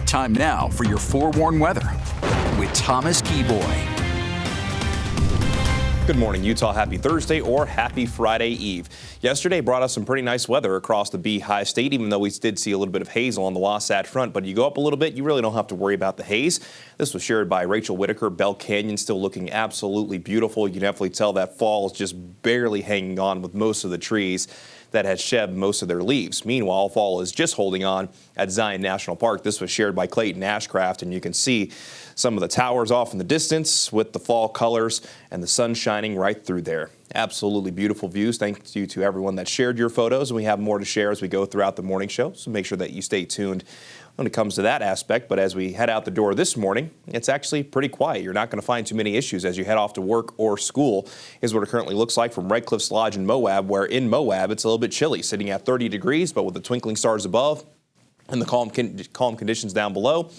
Time now for your forewarned weather with Thomas Keyboy. Good morning, Utah. Happy Thursday or happy Friday Eve. Yesterday brought us some pretty nice weather across the Beehive State, even though we did see a little bit of haze along the Wasatch Front. But you go up a little bit, you really don't have to worry about the haze. This was shared by Rachel Whitaker. Bell Canyon still looking absolutely beautiful. You can definitely tell that fall is just barely hanging on with most of the trees that had shed most of their leaves. Meanwhile, fall is just holding on at Zion National Park. This was shared by Clayton Ashcraft, and you can see some of the towers off in the distance with the fall colors and the sun shining right through there. Absolutely beautiful views. Thank you to everyone that shared your photos, and we have more to share as we go throughout the morning show, so make sure that you stay tuned when it comes to that aspect. But as we head out the door this morning, it's actually pretty quiet. You're not going to find too many issues as you head off to work or school. Is what it currently looks like from Red Cliffs Lodge in Moab, where in Moab it's a little bit chilly, sitting at 30 degrees, but with the twinkling stars above and the calm conditions down below,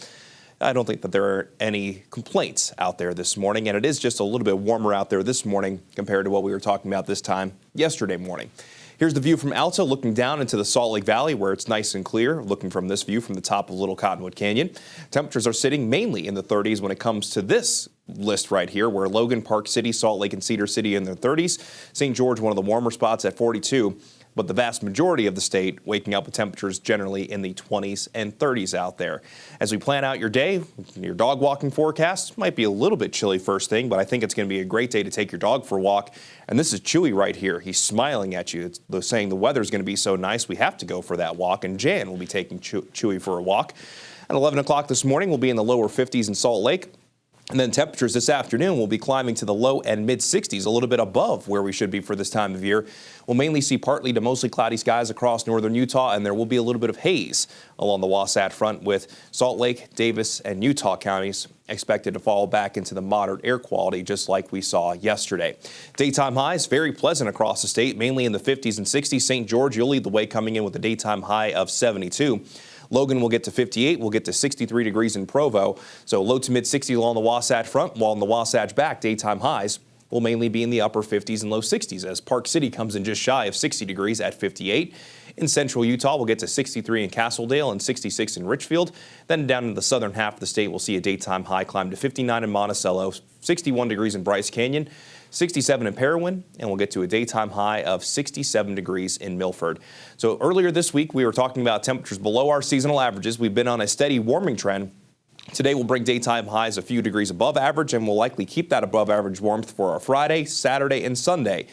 I don't think that there are any complaints out there this morning, and it is just a little bit warmer out there this morning compared to what we were talking about this time yesterday morning. Here's the view from Alta, looking down into the Salt Lake Valley, where it's nice and clear. Looking from this view from the top of Little Cottonwood Canyon, temperatures are sitting mainly in the 30s when it comes to this list right here, where Logan, Park City, Salt Lake, and Cedar City in their 30s. St. George, one of the warmer spots at 42. But the vast majority of the state waking up with temperatures generally in the 20s and 30s out there. As we plan out your day, your dog walking forecast might be a little bit chilly first thing, but I think it's going to be a great day to take your dog for a walk. And this is Chewy right here. He's smiling at you. It's saying the weather's going to be so nice, we have to go for that walk. And Jan will be taking Chewy for a walk. At 11 o'clock this morning, we'll be in the lower 50s in Salt Lake. And then temperatures this afternoon will be climbing to the low and mid 60s, a little bit above where we should be for this time of year. We'll mainly see partly to mostly cloudy skies across northern Utah, and there will be a little bit of haze along the Wasatch Front, with Salt Lake, Davis, and Utah counties expected to fall back into the moderate air quality, just like we saw yesterday. Daytime highs very pleasant across the state, mainly in the 50s and 60s. St. George, you'll lead the way, coming in with a daytime high of 72. Logan will get to 58. We'll get to 63 degrees in Provo. So low to mid 60s along the Wasatch Front, while on the Wasatch back, daytime highs will mainly be in the upper 50s and low 60s, as Park City comes in just shy of 60 degrees at 58. In central Utah, we'll get to 63 in Castledale and 66 in Richfield. Then down in the southern half of the state, we'll see a daytime high climb to 59 in Monticello, 61 degrees in Bryce Canyon, 67 in Parowan, and we'll get to a daytime high of 67 degrees in Milford. So earlier this week, we were talking about temperatures below our seasonal averages. We've been on a steady warming trend. Today will bring daytime highs a few degrees above average, and we'll likely keep that above average warmth for our Friday, Saturday, and Sunday.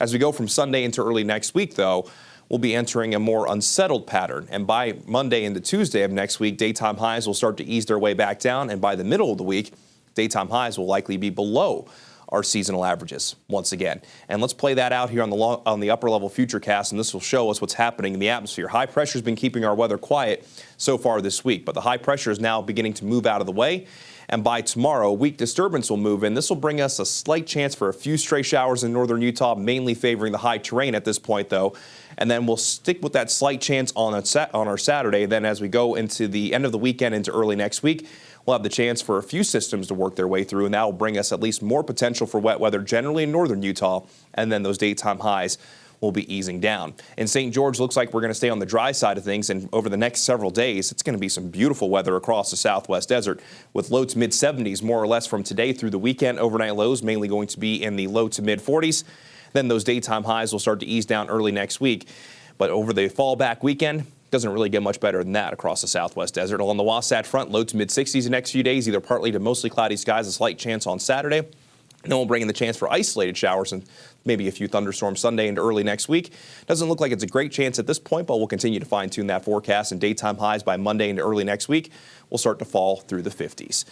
As we go from Sunday into early next week, though, we'll be entering a more unsettled pattern. And by Monday into Tuesday of next week, daytime highs will start to ease their way back down. And by the middle of the week, daytime highs will likely be below our seasonal averages once again. And let's play that out here on the upper level futurecast, and this will show us what's happening in the atmosphere. High pressure has been keeping our weather quiet so far this week, but the high pressure is now beginning to move out of the way. And by tomorrow, a weak disturbance will move in. This will bring us a slight chance for a few stray showers in northern Utah, mainly favoring the high terrain at this point, though. And then we'll stick with that slight chance on our Saturday. Then as we go into the end of the weekend into early next week, we'll have the chance for a few systems to work their way through, and that will bring us at least more potential for wet weather generally in northern Utah, and then those daytime highs will be easing down. In St. George, looks like we're going to stay on the dry side of things, and over the next several days, it's going to be some beautiful weather across the southwest desert, with low to mid 70s more or less from today through the weekend. Overnight lows mainly going to be in the low to mid 40s. Then those daytime highs will start to ease down early next week. But over the fall back weekend, doesn't really get much better than that across the southwest desert. Along the Wasatch Front, low to mid 60s the next few days, either partly to mostly cloudy skies, a slight chance on Saturday. And then we'll bring in the chance for isolated showers and maybe a few thunderstorms Sunday into early next week. Doesn't look like it's a great chance at this point, but we'll continue to fine tune that forecast, and daytime highs by Monday into early next week will start to fall through the 50s.